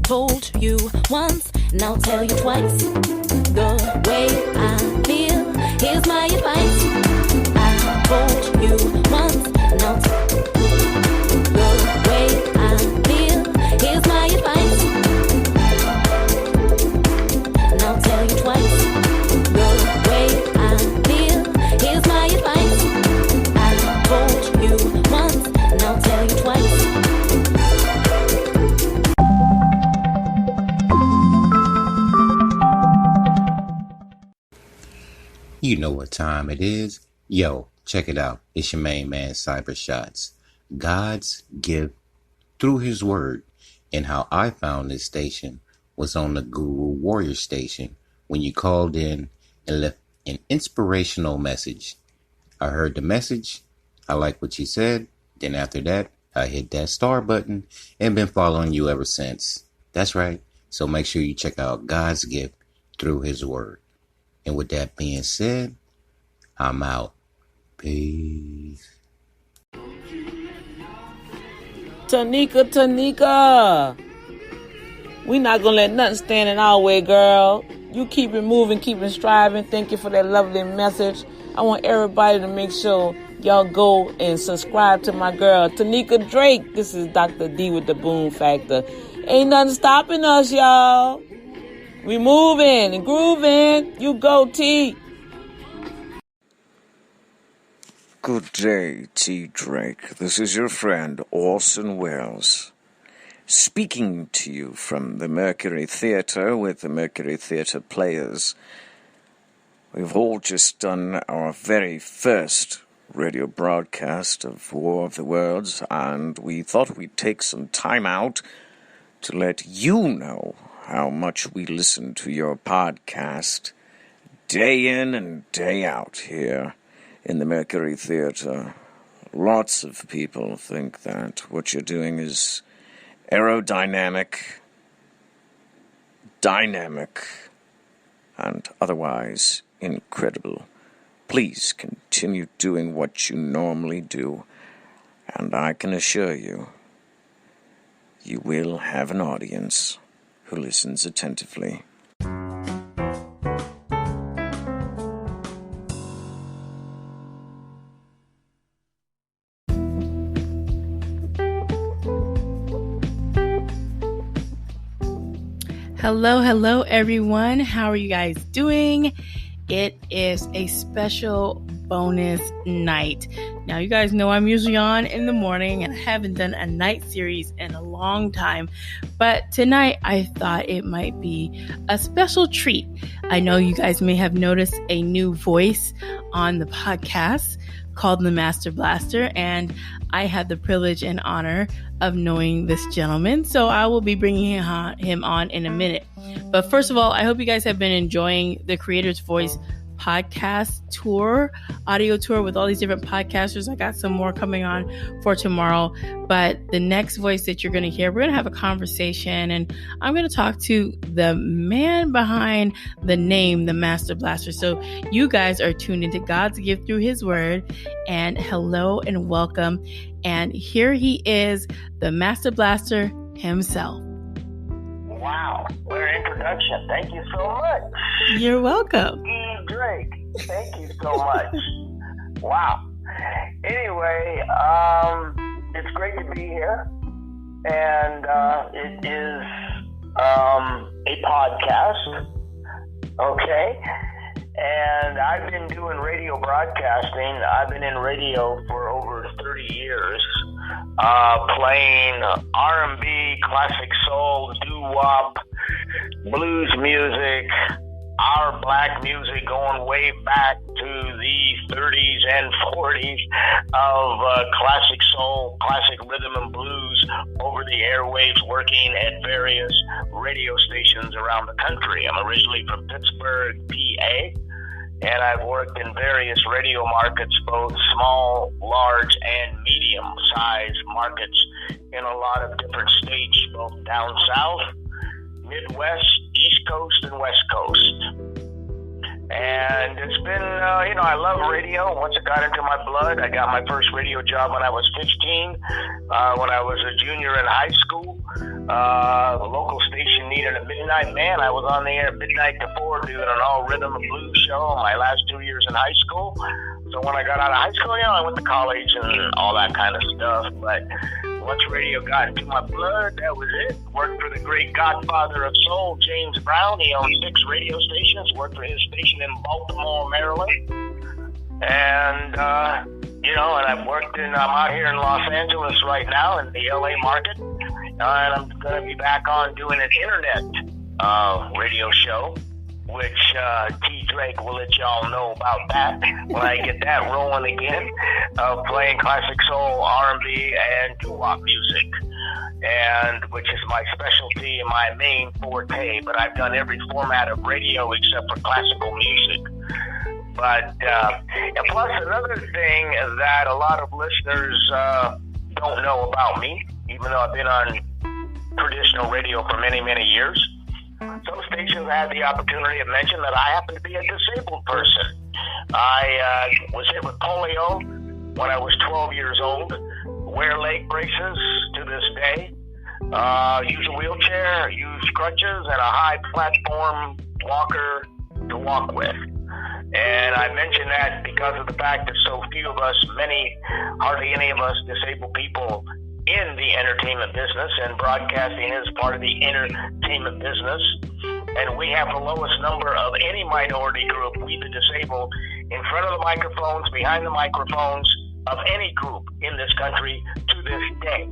Told you once, now tell you twice. The way I feel, here's my advice. I told you once, now the way I feel, here's my advice. Now tell you twice. The way I feel, here's my advice. I told you once, now tell you twice. You know what time it is. Yo, check it out. It's your main man, Cyber Shots. God's gift through his word. And how I found this station was on the Guru Warrior station when you called in and left an inspirational message. I heard the message. I like what you said. Then after that, I hit that star button and been following you ever since. That's right. So make sure you check out God's gift through his word. And with that being said, I'm out. Peace. Tanika. We not gonna let nothing stand in our way, girl. You keep it moving, keep it striving. Thank you for that lovely message. I want everybody to make sure y'all go and subscribe to my girl, Tanika Drake. This is Dr. D with the Boom Factor. Ain't nothing stopping us, y'all. We moving and grooving. You go, T. Good day, T. Drake. This is your friend, Orson Welles, speaking to you from the Mercury Theatre with the Mercury Theatre Players. We've all just done our very first radio broadcast of War of the Worlds, and we thought we'd take some time out to let you know how much we listen to your podcast day in and day out here in the Mercury Theatre. Lots of people think that what you're doing is aerodynamic, dynamic, and otherwise incredible. Please continue doing what you normally do, and I can assure you, you will have an audience who listens attentively. Hello, everyone. How are you guys doing? It is a special bonus night. Now, you guys know I'm usually on in the morning and I haven't done a night series in a long time. But tonight, I thought it might be a special treat. I know you guys may have noticed a new voice on the podcast called the Master Blaster, and I had the privilege and honor of knowing this gentleman. So I will be bringing him on in a minute. But first of all, I hope you guys have been enjoying the Creator's Voice podcast tour, audio tour with all these different podcasters. I got some more coming on for tomorrow. But the next voice that you're going to hear, we're going to have a conversation, and I'm going to talk to the man behind the name, the Master Blaster. So you guys are tuned into God's gift through his word, and hello and welcome. And here he is, the Master Blaster himself. Wow, what an introduction. Thank you so much. You're welcome. Drake, thank you so much. Wow. Anyway, it's great to be here. And it is a podcast. Okay. And I've been doing radio broadcasting. I've been in radio for over 30 years, playing R&B, classic soul, doo-wop, blues music, our black music going way back to the 30s and 40s of classic soul, classic rhythm and blues over the airwaves, working at various radio stations around the country. I'm originally from Pittsburgh, PA. And I've worked in various radio markets, both small, large, and medium-sized markets in a lot of different states, both down south, Midwest, East Coast, and West Coast. And it's been, I love radio. Once it got into my blood, I got my first radio job when I was 15, when I was a junior in high school. The local station needed a midnight man. I was on the air midnight to 4 doing an all rhythm and blues show my last 2 years in high school. So when I got out of high school, I went to college and all that kind of stuff. But once radio got into my blood, that was it. Worked for the great godfather of soul, James Brown. He owned 6 radio stations. Worked for his station in Baltimore, Maryland. And, and I'm out here in Los Angeles right now in the LA market. And I'm going to be back on doing an internet radio show, which T. Drake will let y'all know about that when I get that rolling again, playing classic soul, R&B, and doo-wop music, and which is my specialty and my main forte. But I've done every format of radio except for classical music. But and plus another thing that a lot of listeners don't know about me, even though I've been on traditional radio for many, many years. Some stations had the opportunity to mention that I happen to be a disabled person. I was hit with polio when I was 12 years old, wear leg braces to this day, use a wheelchair, use crutches, and a high platform walker to walk with. And I mention that because of the fact that so few of us, hardly any of us disabled people in the entertainment business, and broadcasting is part of the entertainment business. And we have the lowest number of any minority group, we the disabled, in front of the microphones, behind the microphones, of any group in this country to this day,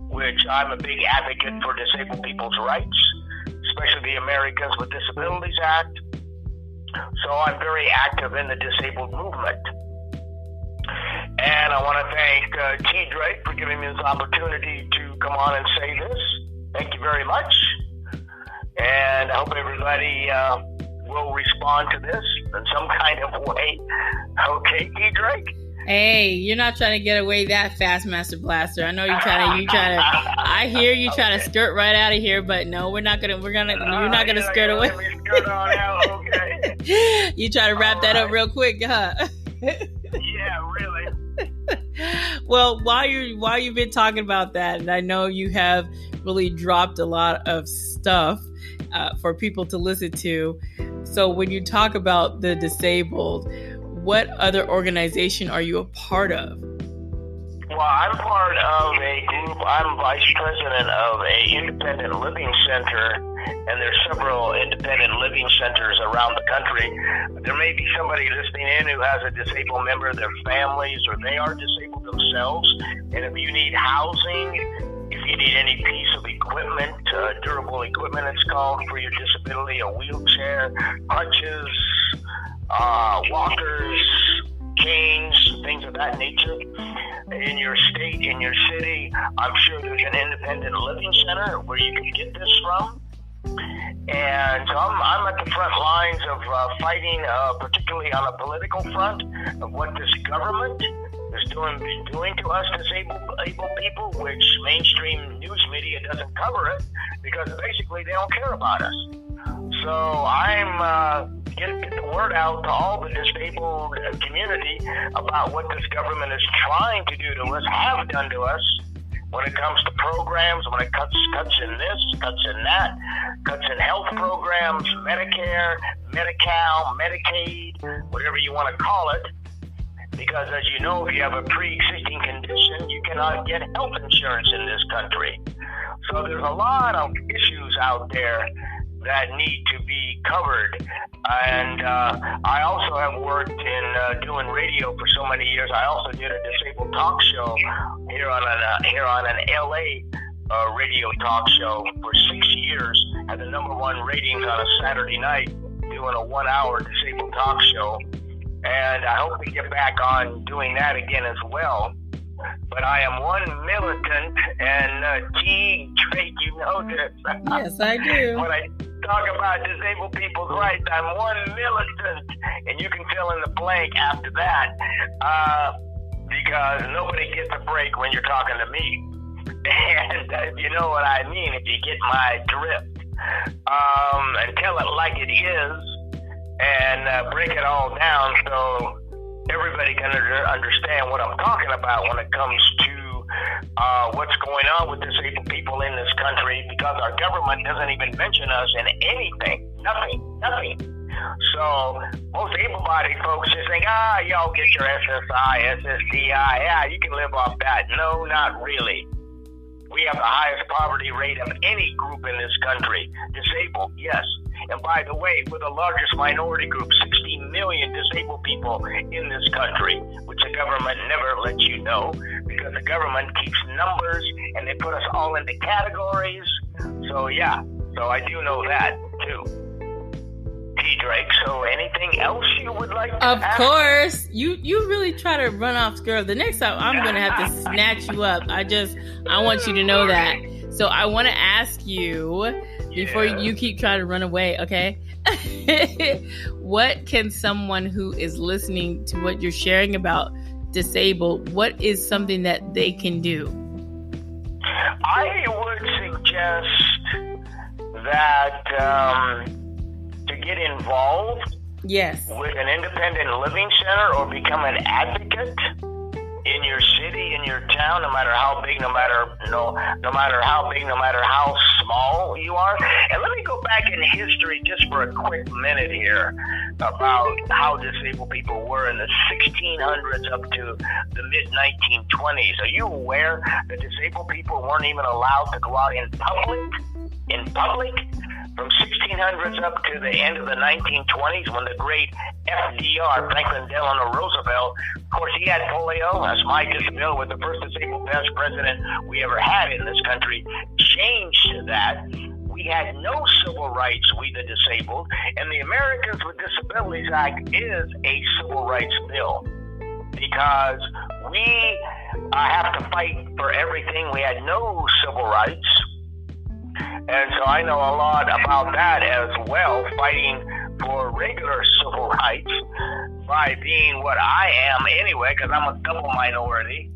which I'm a big advocate for disabled people's rights, especially the Americans with Disabilities Act. So I'm very active in the disabled movement. And I want to thank T. Drake for giving me this opportunity to come on and say this. Thank you very much. And I hope everybody will respond to this in some kind of way. Okay, T. Drake? Hey, you're not trying to get away that fast, Master Blaster. I know you're trying to, I hear you trying to skirt right out of here, but no, you're not going to skirt away. Let me skirt on out, okay. You try to wrap that up real quick, huh? Yeah, really. Well, while you've been talking about that, and I know you have really dropped a lot of stuff for people to listen to. So when you talk about the disabled, what other organization are you a part of? Well, I'm part of a group. I'm vice president of a independent living center, and there's several independent living centers around the country. There may be somebody listening in who has a disabled member of their families, or they are disabled themselves. And if you need housing, if you need any piece of equipment, durable equipment it's called, for your disability, a wheelchair, crutches, walkers, canes, things of that nature, in your state, in your city, I'm sure there's an independent living center where you can get this from. And so I'm at the front lines of fighting, particularly on a political front, of what this government is doing to us disabled people, which mainstream news media doesn't cover it because basically they don't care about us. So I'm get the word out to all the disabled community about what this government is trying to do to us, have done to us, when it comes to programs, when it cuts in this, cuts in that, cuts in health programs, Medicare, Medi-Cal, Medicaid, whatever you want to call it. Because as you know, if you have a pre-existing condition, you cannot get health insurance in this country. So there's a lot of issues out there that need to be covered. And I also have worked in doing radio for so many years. I also did a disabled talk show here on an LA radio talk show for 6 years. Had the #1 ratings on a Saturday night doing a 1-hour disabled talk show. And I hope to get back on doing that again as well. But I am one militant, and T. Drake, you know this. Yes, I do. When I talk about disabled people's rights, I'm one militant, and you can fill in the blank after that, because nobody gets a break when you're talking to me. And if you know what I mean, if you get my drift, and tell it like it is, and break it all down so everybody can understand what I'm talking about when it comes to what's going on with disabled people in this country, because our government doesn't even mention us in anything. Nothing. So most able-bodied folks just think, y'all get your SSI, SSDI, yeah, you can live off that. No, not really. We have the highest poverty rate of any group in this country. Disabled, yes. And by the way, we're the largest minority group, 60 million disabled people in this country, which the government never lets you know, because the government keeps numbers and they put us all into categories. So yeah, so I do know that too. T. Drake, so anything else you would like to Of ask? course. You really try to run off, girl. The next time I'm going to have to snatch you up. I want you to know that. So I want to ask you, before you keep trying to run away, okay? What can someone who is listening to what you're sharing about disabled, what is something that they can do? I would suggest that to get involved with an independent living center or become an advocate in your city, in your town, no matter how big, no matter how small you are. And let me go back in history just for a quick minute here about how disabled people were in the 1600s up to the mid-1920s. Are you aware that disabled people weren't even allowed to go out in public? From 1600s up to the end of the 1920s, when the great FDR, Franklin Delano Roosevelt, of course, he had polio. That's my disability, was the first disabled past president we ever had in this country. Changed that. We had no civil rights, we the disabled, and the Americans with Disabilities Act is a civil rights bill, because we have to fight for everything. We had no civil rights. And so I know a lot about that as well, fighting for regular civil rights by being what I am anyway, because I'm a double minority.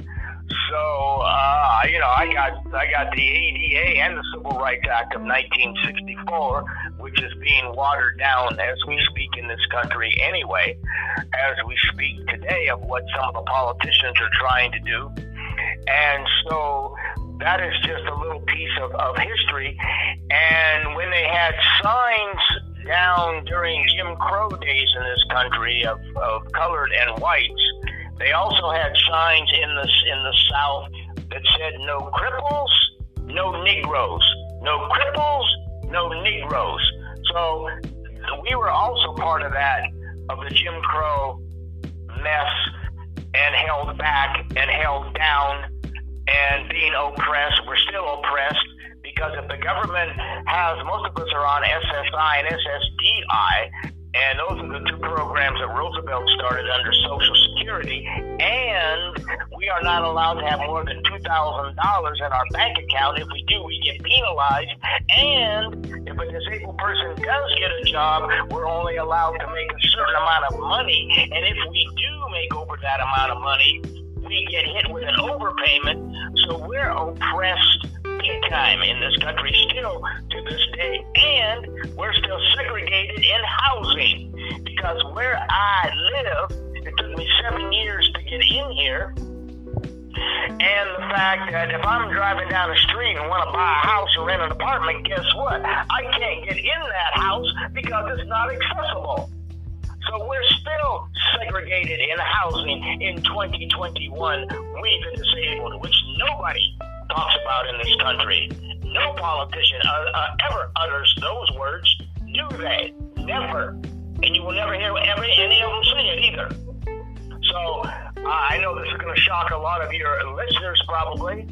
So, I got the ADA and the Civil Rights Act of 1964, which is being watered down as we speak in this country anyway, as we speak today of what some of the politicians are trying to do. And so that is just a little piece of history. And when they had signs down during Jim Crow days in this country of colored and whites, they also had signs in the South that said no cripples, no Negroes. No cripples, no Negroes. So we were also part of that, of the Jim Crow mess, and held back and held down and being oppressed. We're still oppressed, because if the government has, most of us are on SSI and SSDI, and those are the two programs that Roosevelt started under Social Security, and we are not allowed to have more than $2,000 in our bank account. If we do, we get penalized, and if a disabled person does get a job, we're only allowed to make a certain amount of money, and if we do make over that amount of money, we get hit with an overpayment. So we're oppressed big time in this country still to this day, and we're still segregated in housing, because where I live, it took me 7 years to get in here. And the fact that if I'm driving down the street and want to buy a house or rent an apartment, guess what? I can't get in that house because it's not accessible. So we're still segregated in housing in 2021, we the disabled, which nobody talks about in this country. No politician ever utters those words, do they? Never. And you will never hear any of them say it either. So I know this is going to shock a lot of your listeners probably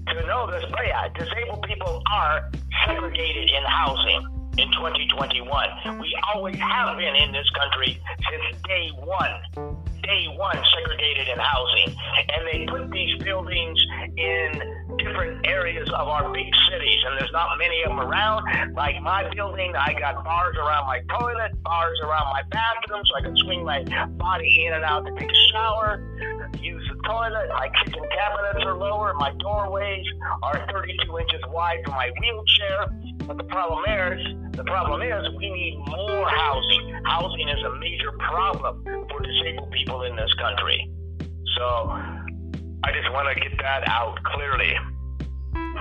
to know this, but yeah, disabled people are segregated in housing in 2021. We always have been in this country since day one, segregated in housing. And they put these buildings in different areas of our big cities, and there's not many of them around. Like my building, I got bars around my toilet, bars around my bathroom, so I can swing my body in and out to take a shower, use the toilet. My kitchen cabinets are lower. My doorways are 32 inches wide for my wheelchair. But the problem is we need more housing. Housing is a major problem for disabled people in this country. So I just want to get that out clearly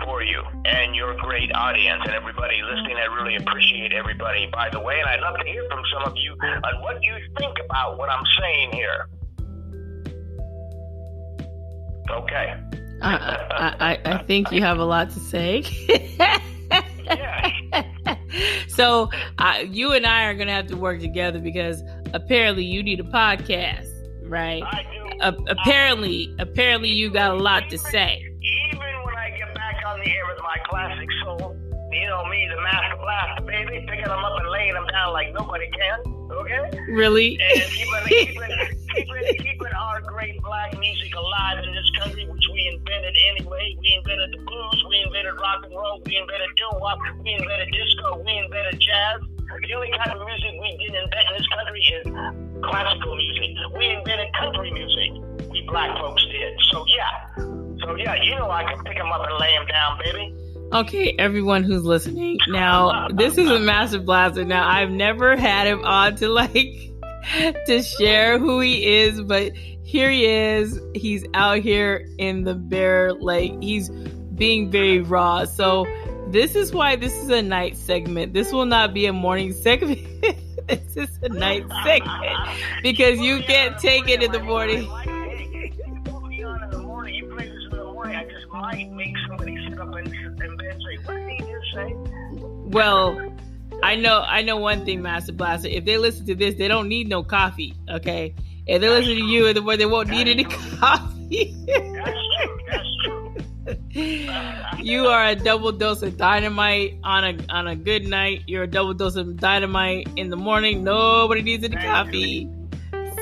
for you and your great audience and everybody listening. I really appreciate everybody, by the way, and I'd love to hear from some of you on what you think about what I'm saying here. Okay. I think you have a lot to say. Yeah. So you and I are going to have to work together because apparently you need a podcast, right? I do. Apparently you got a lot to say. Even when I get back on the air with my classic soul, you know me, the Master Blaster, baby, picking them up and laying them down like nobody can, okay? Really? And keeping our great black music alive in this country, which we invented anyway. We invented the blues, we invented rock and roll, we invented doo-wop, we invented disco, we invented jazz. The only type of music we didn't invent in this country is classical music. We invented country music. We black folks did. So yeah, you know I can pick them up and lay them down, baby. Okay, everyone who's listening. Now, this is a Master Blaster. Now, I've never had him on to share who he is, but here he is. He's out here in the bare lake. He's being very raw. So this is why this is a night segment. This will not be a morning segment. This is a night segment because you can't take it in the morning. Might make somebody sit up and say, what did he just say? Well, I know one thing, Master Blaster. If they listen to this, they don't need no coffee, okay? If they listen to you, they won't need any coffee. That's true. You are a double dose of dynamite on a good night. You're a double dose of dynamite in the morning. Nobody needs any coffee.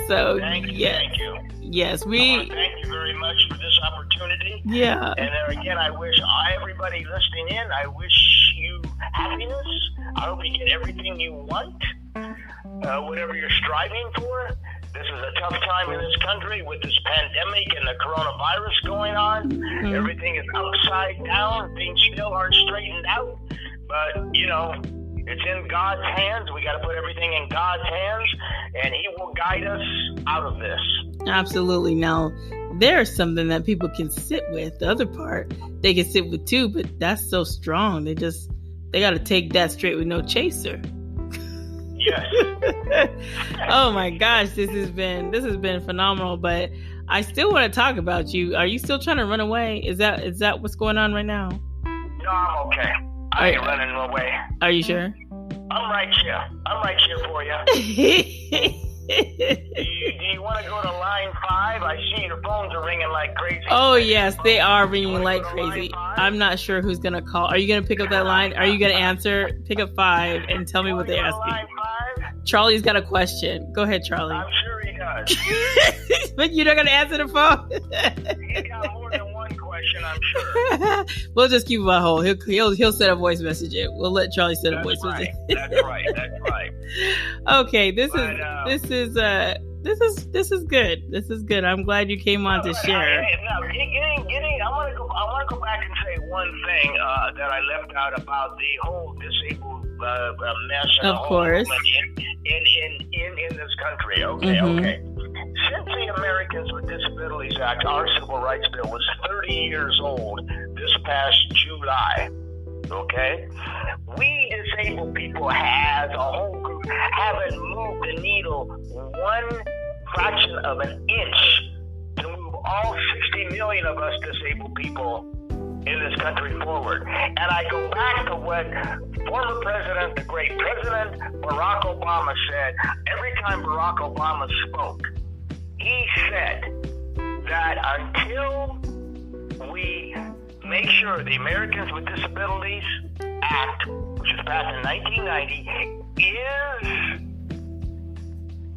So, thank you. Yes, thank you very much for this opportunity. Yeah. And then again, I wish everybody listening in, I wish you happiness. I hope you get everything you want, whatever you're striving for. This is a tough time in this country with this pandemic and the coronavirus going on. Mm-hmm. Everything is upside down. Things still aren't straightened out. But, you know, it's in God's hands. We got to put everything in God's hands, and He will guide us out of this. Absolutely. Now, there's something that people can sit with. The other part, they can sit with too, but that's so strong. They got to take that straight with no chaser. Yes. Oh my gosh, this has been phenomenal. But I still want to talk about you. Are you still trying to run away? Is that what's going on right now? No, I'm okay. I ain't running away. Are you sure? I'm right here for you. Do you want to go to line 5? I see your phones are ringing like crazy. Oh, yes, they are ringing like crazy. I'm not sure who's going to call. Are you going to pick up that line? Are you going to answer? Pick up 5 and tell me what they're asking. Line 5? Charlie's got a question. Go ahead, Charlie. I'm sure he does. But you're not going to answer the phone? He's got more than one question, I'm sure. We'll just keep him on hold. He'll send a voice message in. We'll let Charlie send a voice message. That's right. Okay, this is good. This is good. I'm glad you came on to share. I want to go back and say one thing that I left out about the whole disabled mess and of course in this country. Okay. Since the Americans with Disabilities Act, our Civil Rights Bill, was 30 years old this past July, okay? We disabled people as a whole group haven't moved the needle one fraction of an inch to move all 60 million of us disabled people in this country forward. And I go back to what former president, the great president, Barack Obama said. Every time Barack Obama spoke, he said that until we make sure the Americans with Disabilities Act, which was passed in 1990,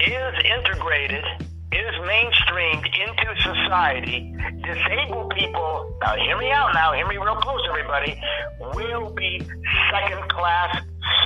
is integrated, is mainstreamed into society, disabled people, now hear me out now, hear me real close, everybody, will be second-class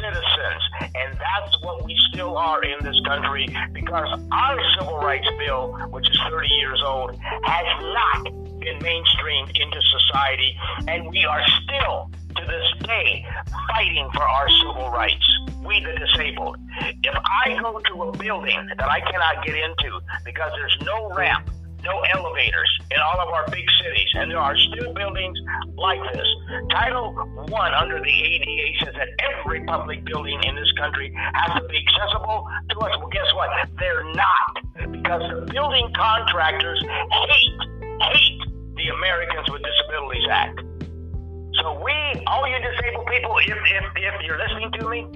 citizens. And that's what we still are in this country, because our civil rights bill, which is 30 years old, has not been mainstreamed into society, and we are still, to this day, fighting for our civil rights, we the disabled. If I go to a building that I cannot get into because there's no ramp, no elevators in all of our big cities, and there are still buildings like this. Title I under the ADA says that every public building in this country has to be accessible to us. Well, guess what? They're not, because the building contractors hate the Americans with Disabilities Act. So all you disabled people, if you're listening to me,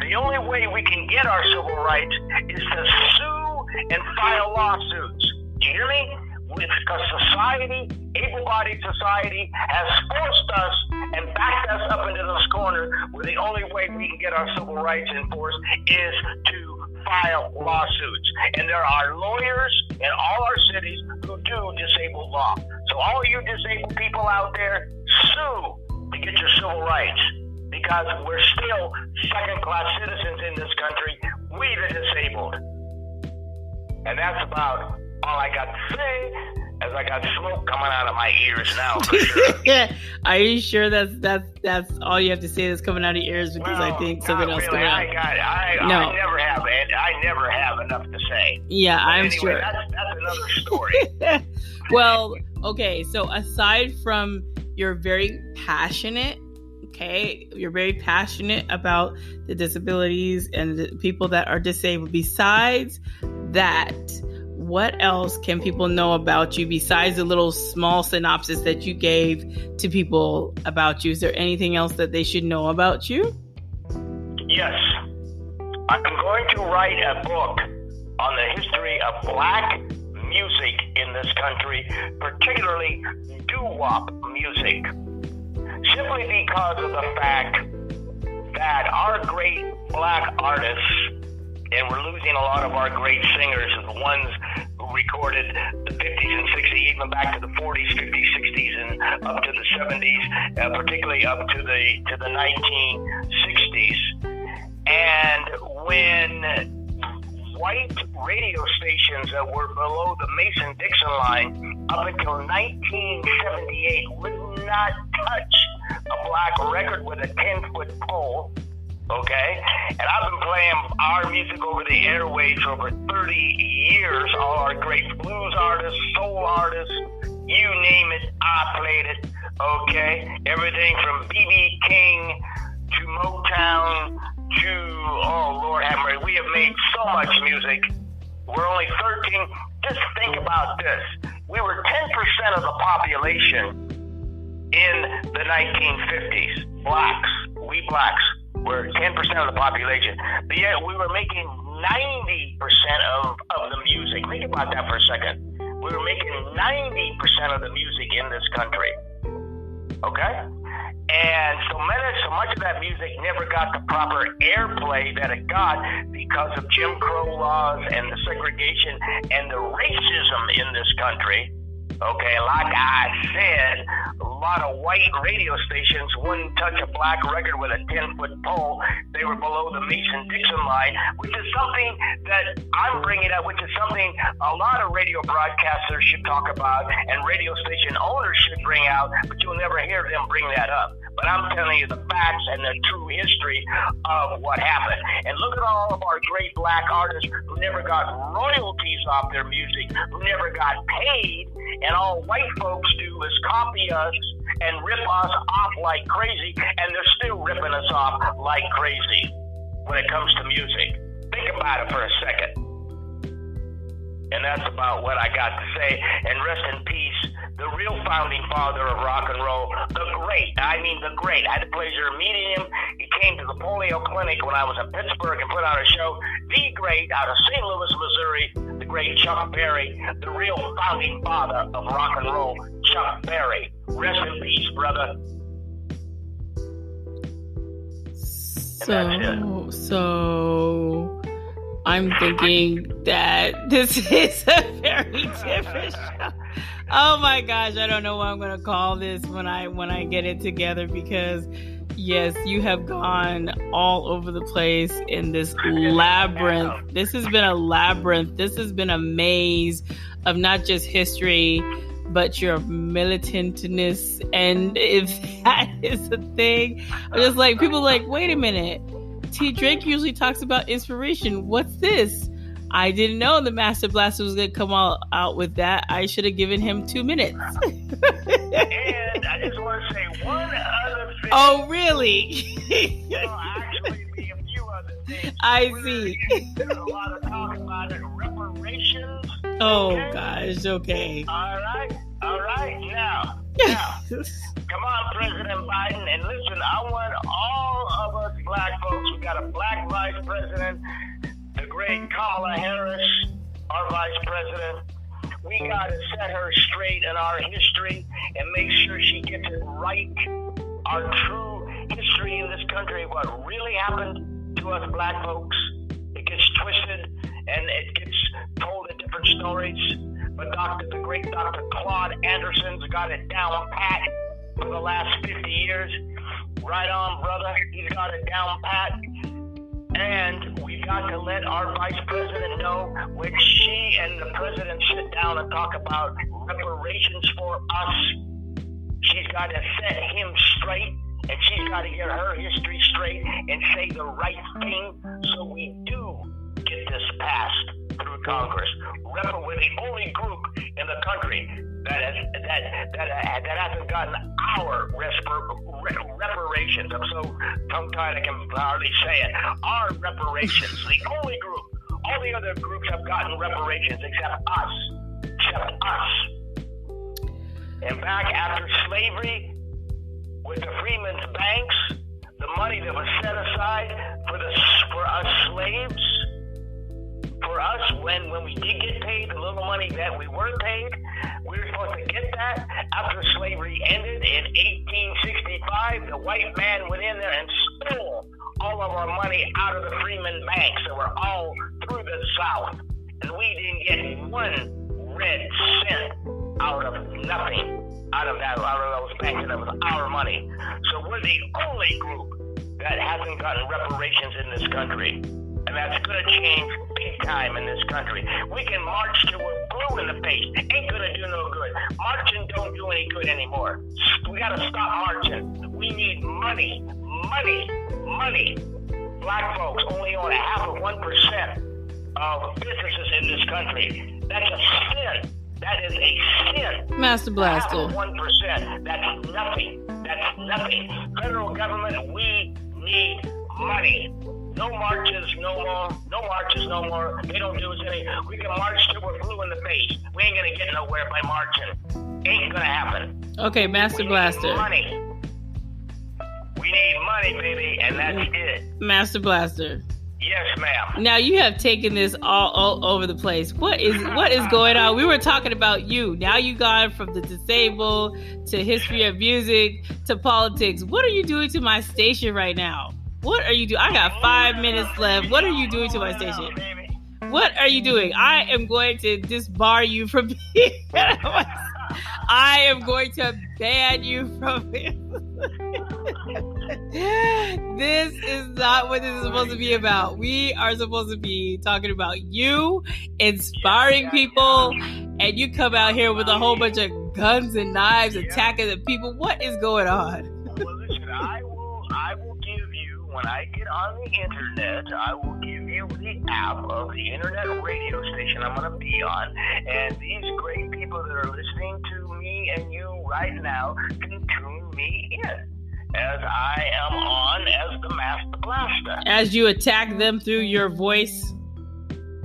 the only way we can get our civil rights is to sue and file lawsuits. Do you hear me? Because society, able-bodied society, has forced us and backed us up into this corner where the only way we can get our civil rights enforced is to file lawsuits. And there are lawyers in all our cities who do disabled law. So all you disabled people out there, sue to get your civil rights, because we're still second-class citizens in this country, we the disabled. And that's about all I got to say, as I got smoke coming out of my ears now, for sure. Yeah. Are you sure that's all you have to say that's coming out of your ears? Because I think something else coming out. I never have enough to say. Yeah, but I'm anyway, sure. That's another story. Well, okay. So aside from you're very passionate, you're very passionate about the disabilities and the people that are disabled. Besides that, what else can people know about you besides the little small synopsis that you gave to people about you? Is there anything else that they should know about you? Yes. I'm going to write a book on the history of black music in this country, particularly doo-wop music, simply because of the fact that our great black artists, and we're losing a lot of our great singers, the ones who recorded the 50s and 60s, even back to the 40s, 50s, 60s, and up to the 70s, particularly up to the 1960s. And when white radio stations that were below the Mason-Dixon line up until 1978 would not touch a black record with a 10-foot pole, okay? And I've been playing our music over the airwaves for over 30 years. All our great blues artists, soul artists, you name it, I played it, okay? Everything from B.B. King to Motown to, oh, Lord have mercy, we have made so much music. We're only 13. Just think about this. We were 10% of the population in the 1950s. Blacks, we blacks, were 10% of the population. But yet we were making 90% of the music. Think about that for a second. We were making 90% of the music in this country. Okay? And so much of that music never got the proper airplay that it got because of Jim Crow laws and the segregation and the racism in this country. Okay, like I said, a lot of white radio stations wouldn't touch a black record with a 10-foot pole. They were below the Mason-Dixon line, which is something that I'm bringing up, which is something a lot of radio broadcasters should talk about and radio station owners should bring out, but you'll never hear them bring that up. But I'm telling you the facts and the true history of what happened. And look at all of our great black artists who never got royalties off their music, who never got paid, and all white folks do is copy us and rip us off like crazy, and they're still ripping us off like crazy when it comes to music. Think about it for a second. And that's about what I got to say. And rest in peace, the real founding father of rock and roll, the great. I had the pleasure of meeting him. He came to the polio clinic when I was in Pittsburgh and put on a show. The great, out of St. Louis, Missouri, the great Chuck Berry, the real founding father of rock and roll, Chuck Berry. Rest in peace, brother. So I'm thinking that this is a very different show. Oh my gosh, I don't know what I'm gonna call this when I get it together, because yes, you have gone all over the place in this labyrinth. This has been a labyrinth. This has been a maze of not just history, but your militantness. And if that is a thing, I'm just like, people are like, wait a minute. T. Drake usually talks about inspiration. What's this? I didn't know the Master Blaster was going to come out with that. I should have given him 2 minutes. And I just want to say one other thing. Oh, really? Well, actually, a few other things. I see. There's a lot of talk about it. Reparations. Oh, Okay? gosh. Okay. All right. Now, come on, President Biden, and listen, I want all of us black folks. We got a black vice president, the great Kamala Harris, our vice president. We got to set her straight in our history and make sure she gets it right. Our true history in this country, what really happened to us black folks. It gets twisted and it gets told in different stories. But the great Dr. Claude Anderson's got it down pat for the last 50 years. Right on, brother. He's got it down pat. And we've got to let our vice president know when she and the president sit down and talk about reparations for us. She's got to set him straight, and she's got to get her history straight and say the right thing so we do get this passed through Congress. We're the only group in the country that hasn't gotten our reparations. I'm so tongue-tied I can hardly say it. Our reparations, the only group. All the other groups have gotten reparations except us. And back after slavery, with the Freedmen's Banks, the money that was set aside for us slaves, for us, when we did get paid, the little money that we were paid, we were supposed to get that. After slavery ended in 1865, the white man went in there and stole all of our money out of the Freeman banks that were all through the South. And we didn't get one red cent out of nothing, out of those banks. That was our money. So we're the only group that hasn't gotten reparations in this country. And that's going to change big time in this country. We can march till we're blue in the face. Ain't going to do no good. Marching don't do any good anymore. We got to stop marching. We need money. Black folks only own 0.5% of businesses in this country. That's a sin. That is a sin. Master Blaster. 1%. That's nothing. Federal government, we need money. No marches no more. They don't do us any. We can march till we're blue in the face. We ain't gonna get nowhere by marching. Ain't gonna happen. Okay, Master Blaster. We need money, baby, and that's it. Master Blaster. Yes, ma'am. Now you have taken this all over the place. What is going on? We were talking about you. Now you gone from the disabled to history of music to politics. What are you doing to my station right now? What are you doing? I got 5 minutes left. What are you doing to my station? What are you doing? I am going to disbar you from being. I am going to ban you from it. This is not what this is supposed to be about. We are supposed to be talking about you, inspiring people, and you come out here with a whole bunch of guns and knives attacking the people. What is going on? Well, listen, I will give you, when I get on the internet, I will give you the app of the internet radio station I'm going to be on, and these great people that are listening to me and you right now can tune me in, as I am on as the Master Blaster. As you attack them through your voice.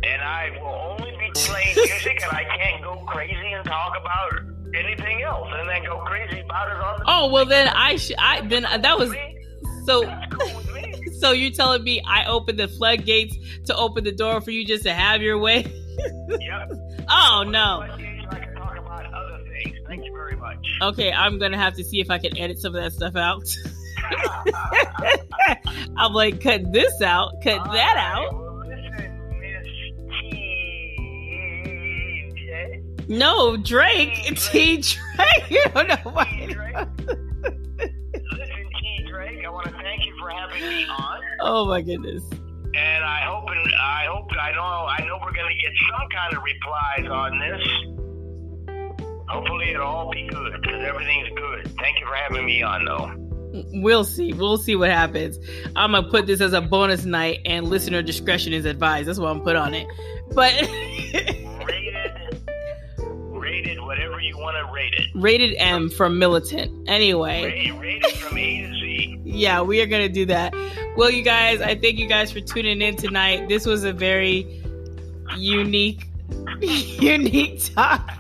And I will only be playing music, and I can't go crazy and talk about anything else, and then go crazy about it on the. Oh well, then that was so. That's cool with me. So you're telling me I opened the floodgates to open the door for you just to have your way? Yep. Oh no. I can talk about other things. Thank you very much. Okay, I'm gonna have to see if I can edit some of that stuff out. I'm like, cut this out, cut that out. Well, listen, Miss No, Drake. T. Drake. You don't know why. T. Drake. Listen, T. Drake, I want to thank you for having me on. Oh my goodness. And I know we're going to get some kind of replies on this. Hopefully it'll all be good, because everything's good. Thank you for having me on, though. We'll see what happens. I'm gonna put this as a bonus night, and listener discretion is advised. That's what I'm put on it. But rated whatever you want to rate it. Rated M for militant. Anyway, rated from A to Z. Yeah, we are gonna do that. Well, you guys, I thank you guys for tuning in tonight. This was a very unique talk.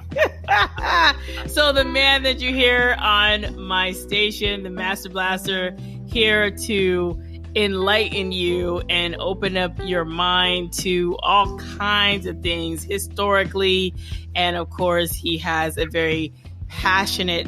So the man that you hear on my station, the Master Blaster, here to enlighten you and open up your mind to all kinds of things historically. And of course, he has a very passionate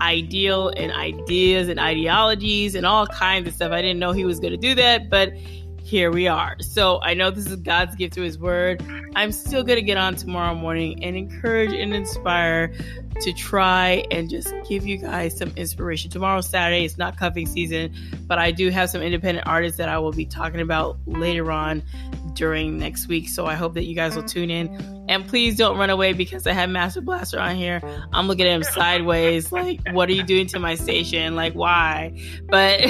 ideal and ideas and ideologies and all kinds of stuff. I didn't know he was going to do that, but here we are. So I know this is God's gift through his word. I'm still going to get on tomorrow morning and encourage and inspire to try and just give you guys some inspiration. Tomorrow's Saturday. It's not cuffing season, but I do have some independent artists that I will be talking about later on during next week. So I hope that you guys will tune in. And please don't run away because I have Master Blaster on here. I'm looking at him sideways like, what are you doing to my station? Like, why? But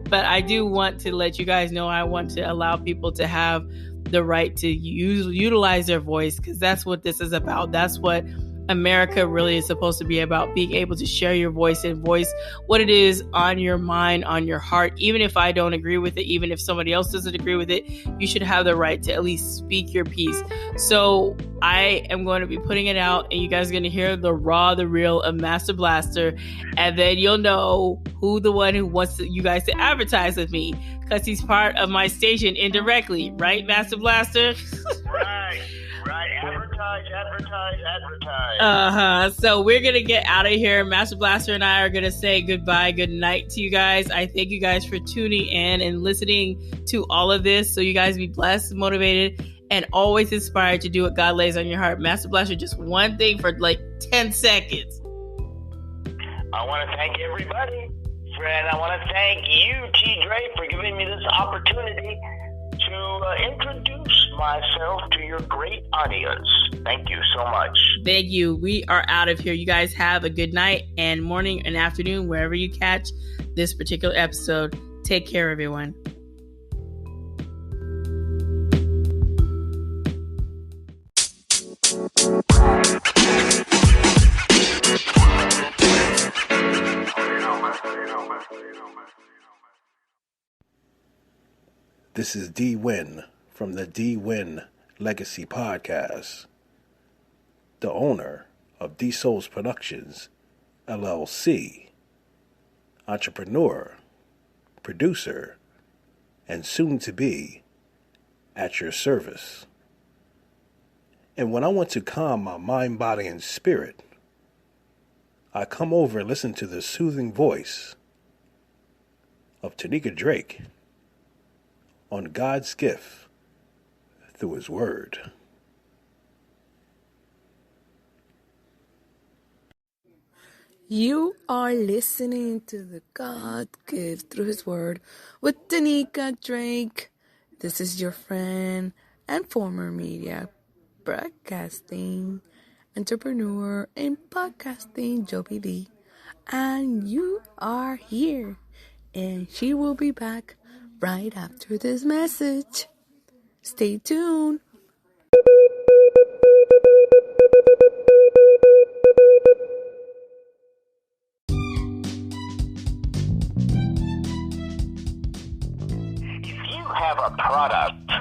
but I do want to let you guys know I want to allow people to have the right to utilize their voice, because that's what this is about. That's what America really is supposed to be about, being able to share your voice and voice what it is on your mind, on your heart. Even if I don't agree with it, even if somebody else doesn't agree with it, you should have the right to at least speak your piece. So I am going to be putting it out, and you guys are going to hear the raw, the real of Master Blaster, and then you'll know who the one who wants you guys to advertise with me, because he's part of my station indirectly, right, Master Blaster? Right. Advertise. So we're going to get out of here. Master Blaster and I are going to say goodbye, good night to you guys. I thank you guys for tuning in and listening to all of this. So you guys be blessed, motivated, and always inspired to do what God lays on your heart. Master Blaster, just one thing for like 10 seconds. I want to thank everybody. And I want to thank you, T. Dre, for giving me this opportunity to introduce myself to your great audience. Thank you so much. Thank you. We are out of here. You guys have a good night and morning and afternoon, wherever you catch this particular episode. Take care, everyone. This is D. Win from the D. Win Legacy Podcast, the owner of D Souls Productions, LLC, entrepreneur, producer, and soon to be at your service. And when I want to calm my mind, body, and spirit, I come over and listen to the soothing voice of Tanika Drake on God's gift through his word. You are listening to the God gift through his word with Tanika Drake. This is your friend and former media broadcasting entrepreneur and podcasting Joby B. And you are here. And she will be back right after this message. Stay tuned. If you have a product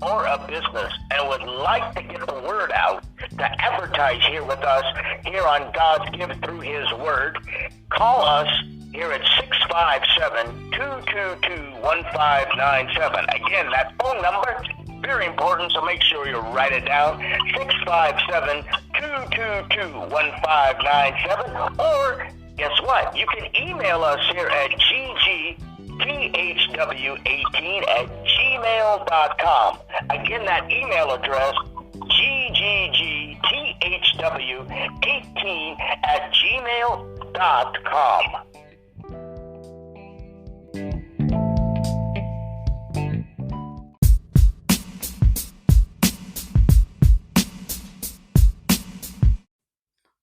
or a business and would like to get the word out, to advertise here with us, here on God's Gift Through His Word, call us here at 657-222-1597. Again, that phone number, very important, so make sure you write it down, 657-222-1597. Or, guess what? You can email us here at ggthw18@gmail.com. Again, that email address, ggthw18 GTHW18@gmail.com.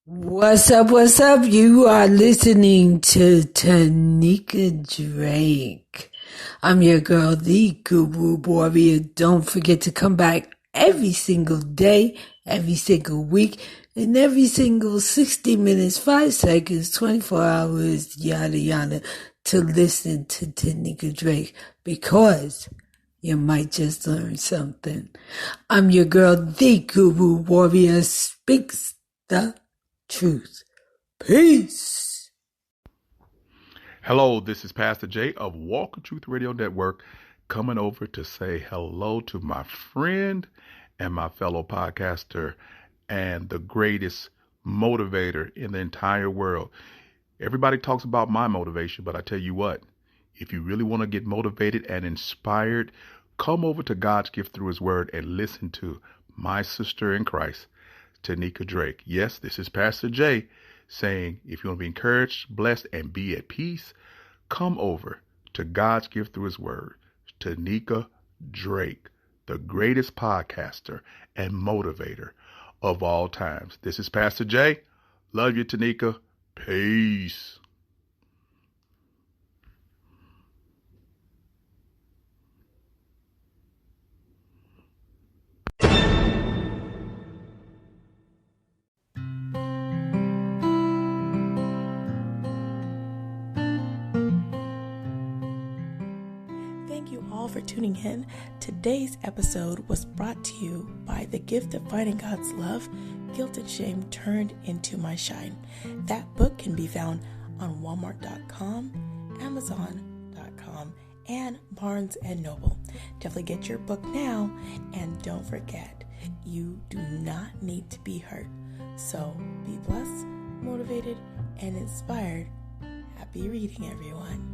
What's up? What's up? You are listening to Tanika Drake. I'm your girl, the Guru Warrior. Don't forget to come back every single day, every single week, and every single 60 minutes, 5 seconds, 24 hours, yada yada, to listen to Tanika Drake, because you might just learn something. I'm your girl, the Guru Warrior, speaks the truth. Peace. Hello, this is Pastor Jay of Walk of Truth Radio Network, coming over to say hello to my friend and my fellow podcaster and the greatest motivator in the entire world. Everybody talks about my motivation, but I tell you what, if you really want to get motivated and inspired, come over to God's gift through His Word and listen to my sister in Christ, Tanika Drake. Yes, this is Pastor Jay saying, if you want to be encouraged, blessed, and be at peace, come over to God's gift through His Word, Tanika Drake, the greatest podcaster and motivator of all times. This is Pastor Jay. Love you, Tanika. Peace. Thank you all for tuning in. Today's episode was brought to you by The Gift of Finding God's Love, Guilt and Shame Turned into My Shine. That book can be found on Walmart.com, Amazon.com, and Barnes & Noble. Definitely get your book now, and don't forget, you do not need to be hurt. So be blessed, motivated, and inspired. Happy reading, everyone.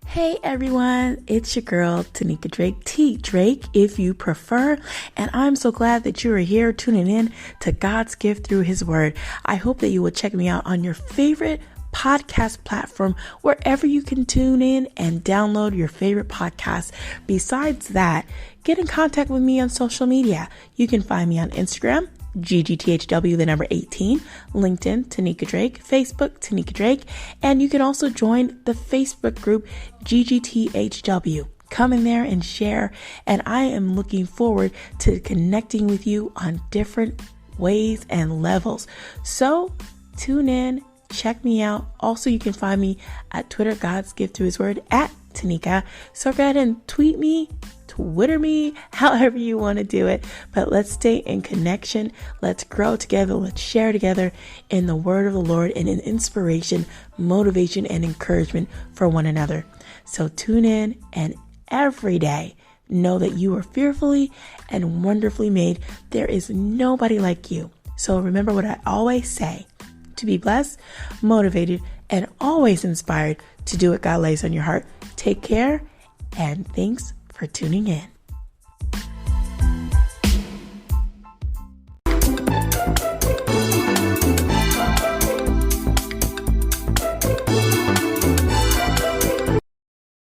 Hey everyone, it's your girl Tanika Drake, T Drake if you prefer, and I'm so glad that you are here tuning in to God's gift through His Word. I hope that you will check me out on your favorite podcast platform, wherever you can tune in and download your favorite podcast. Besides that, get in contact with me on social media. You can find me on Instagram, GGTHW, the number 18, LinkedIn, Tanika Drake, Facebook, Tanika Drake, and you can also join the Facebook group, GGTHW. Come in there and share, and I am looking forward to connecting with you on different ways and levels. So tune in, check me out. Also, you can find me at Twitter, God's Gift Through His Word, at Tanika. So go ahead and tweet me, Twitter me, however you want to do it. But let's stay in connection. Let's grow together. Let's share together in the word of the Lord and in inspiration, motivation, and encouragement for one another. So tune in, and every day know that you are fearfully and wonderfully made. There is nobody like you. So remember what I always say, to be blessed, motivated, and always inspired to do what God lays on your heart. Take care, and thanks for tuning in.